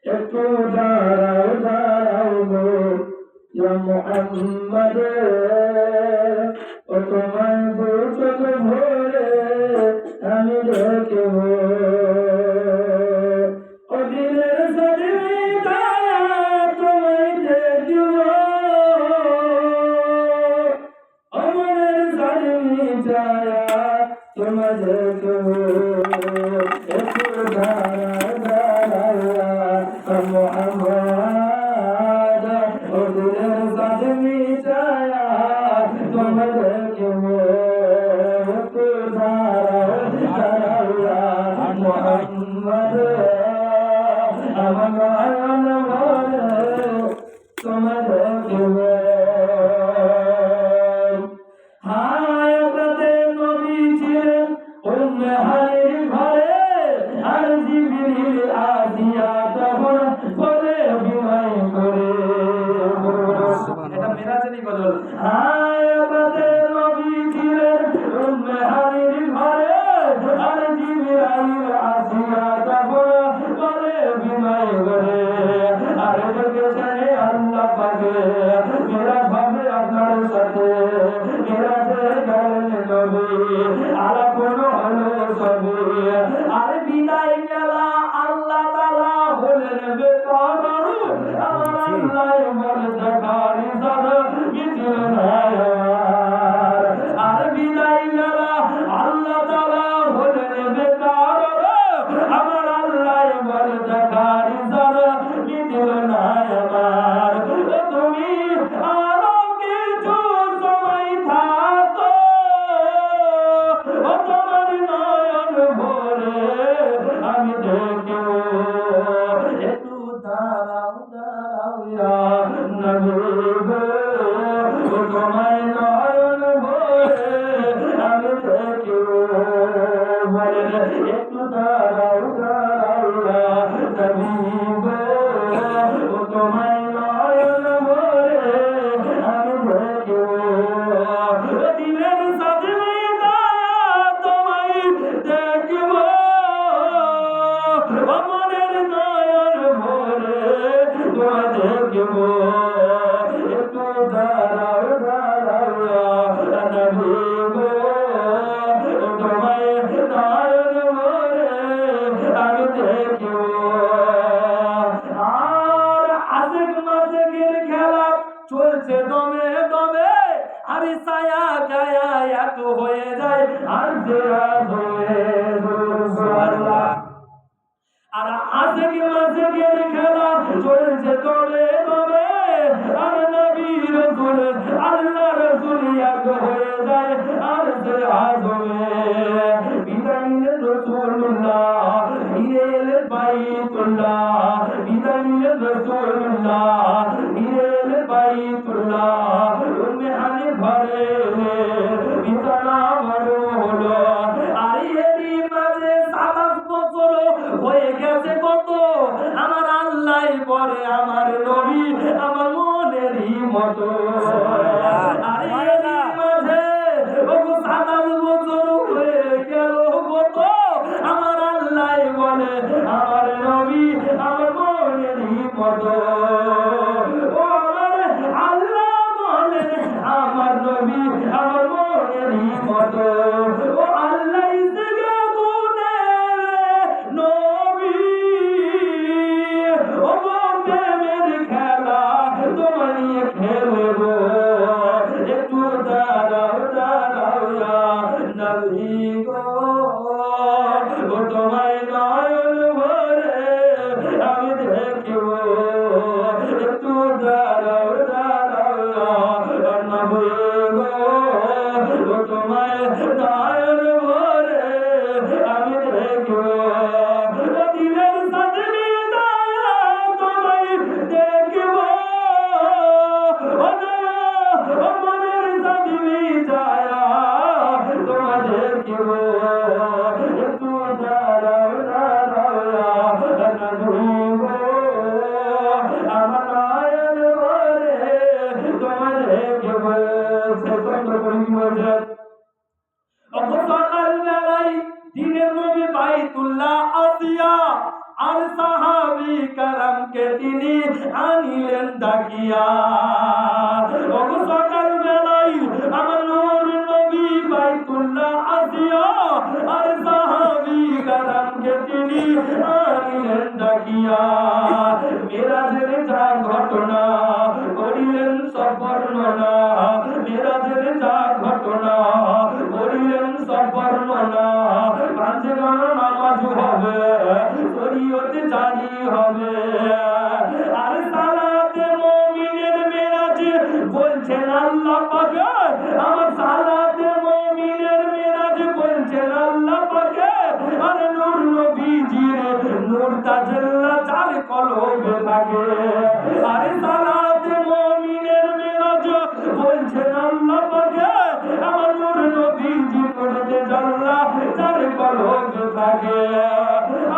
একটু দাঁড়াও দাঁড়াও গো ইয়া মুহাম্মদ, ও তোমায় দু চোখ ভরে আমি দেখব, ও দিলের সজীদা তোমায় দেখব, আমার সজীদা তোমায় দেখব, একটু দাঁড়াও দাঁড়াও মোহাম্মদ, ও দিলের সজীদা তোমায় দেখব, একটু দাঁড়াও দাঁড়াও মোহাম্মদ, আমার তোমায় দেখব। হায় রাতে নবী ছিলেন উম্মে হানির ঘরে, আর জিবরিল আসিয়া তখন বলে বিনয় করে, এটা মেরাজেরই গজল। হায় রাতে নবী ছিলেন উম্মে হানির ঘরে, আর জিবরিল আসিয়া তখন বলে বিনয় করে, আর দেখেছেন আল্লাহ পাকে মেরাজ হবে আপনার সাথে, মেরাজের গেলেন নবী আলাপন হলো সবই, আর বিদায় গেলা আল্লাহ তাআলা হলেন বেকরার, আমার আল্লাহ বলে দেখার ইজাজত কিছু নাই আমার, আর বিদায় গেলা আল্লাহ তাআলা হলেন বেকরার, আমার আল্লাহ বলে দেখার ইজাজত কিছু নাই আমার, তুমি আরো কিছু সময় থাকো, ও তোমার নয়ন ভরে আমি দেখব, একটু দাঁড়াও দাঁড়াও ইয়া নবী গো, ও তোমার নয়ন ভরে আমি দেখব, বলেন একটু দাঁড়াও দাঁড়াও ইয়া নবী গো, ও তোমার নয়ন ভরে আমি দেখব, দিলের সজীদা তোমায় দেখব, মনের নয়ন ভরে তোমায় দেখব, একটু দাঁড়াও দাঁড়াও নবী গো, তোমায় নয়ন ভরে আমি দেখব। আর আশিক মাশিকের খেলা চলছে দমে দমে, আর ছায়া গায়া এক হয়ে যায় আর জেরা হয়ে সুবহানাল্লাহ, আর আশিক মাশিকের খেলা চলছে দমে দমে, আর নবী রাসূল আল্লাহ রাসূল এক হয়ে যায় আর জেরা হয়ে, বিদায় নিলেন রাসূলুল্লাহ ফিরে এলেন বাইতুল্লাহ, বিদায় নিলেন রাসূলুল্লাহ ফিরে এলেন বাইতুল্লাহ, উম্মে হানি ঘরে বিছানা বড় হলো, আর এরই মাঝে 27 বছর হয়ে গেছে কত, আমার আল্লাহ পরে আমার নবী আমার মনেরই মতো, আর এরই মাঝে 27 বছর হয়ে গেল কত, আমার আল্লাহ বলে আমার নবী আমার মনেরই মতো, ও আমার আল্লাহ বলে আমার নবী আমার মনেরই মতো, ও আল্লাহ ইসকে গুনে নবী, ও প্রেমের খেলা তোমার নিয়ে খেলবো, একটু দাঁড়াও দাঁড়াও নবী গো, ও তোমায় নয়ন ভরে আমি দেখব, একটু দাঁড়াও দাঁড়াও নবী গো, ও তোমায় নয়ন ভরে আমি দেখব, দিলের সজীদা তোমায় দেখব, ও মনের সজীদা তোমায় দেখব, একটু দাঁড়াও ডাকিয়া ওগো সকাল বেলায় আমার নূর নবী বাইতুল্লাহ আসিয়া আর সাহাবী কারামকে তিনি আনিলেন ডাকিয়া মিরাজের যা ঘটনা করিলেন সব বর্ণনা মিরাজের যা ঘটনা করিলেন সব বর্ণনা পাঁচে নামাজ হবে শরীয়তে জারি হবে আর সালাতে মুমিনের মিরাজে বলছেন আল্লাহ পাক আমার সালাতে মুমিনের মিরাজে বলছেন আল্লাহ পাক আর নূর নবীজির নূর তাজাল্লা চার কলবে থাকে আর সালাতে মুমিনের মিরাজ বলছেন আল্লাহ পাক আমার নূর নবীজির নূর তাজাল্লা চার কলবে থাকে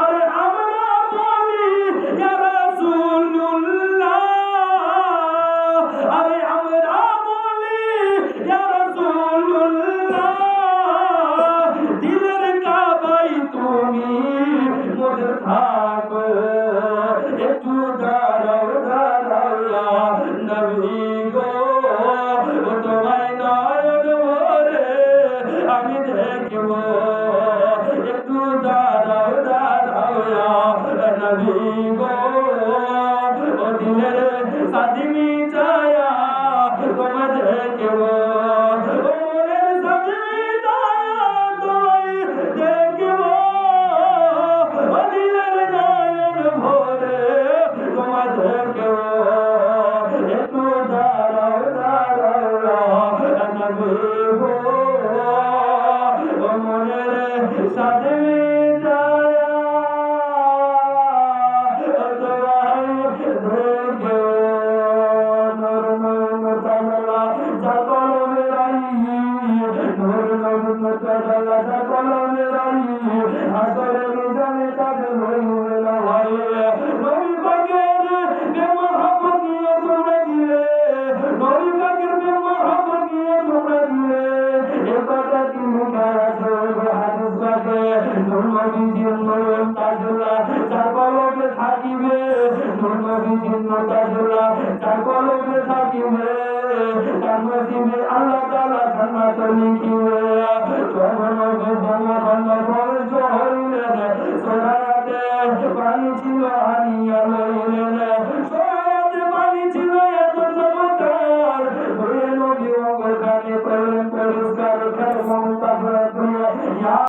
আর আমরা বলি ইয়া রাসূলুল্লাহ আরে আমরা বলি ইয়া রাসূলুল্লাহ দিলের কাবাই তুমি মোদের থাকো একটু দাঁড়াও দাঁড়াও নবী গো তোমায় নয়ন ভরে আমি দেখব একটু দাঁড়াও দাঁড়াও নবী গো দিলের সাদিমি চায়া তোমায় দেখব মনের সাদিমি চায়া তোমায় দেখব দিলের নয়ন ভরে তোমায় দেখব একটু দাঁড়াও দাঁড়াও নবী গো মনের সাদিমি চায়া তোমায় দেখব থাকিবে আল্লাহ তাআলা জান্নাত লিখিবে জগনকে জগবন্ধ করে জহরিলেন সরাতে পানি ছিল আনিয়া লইলেন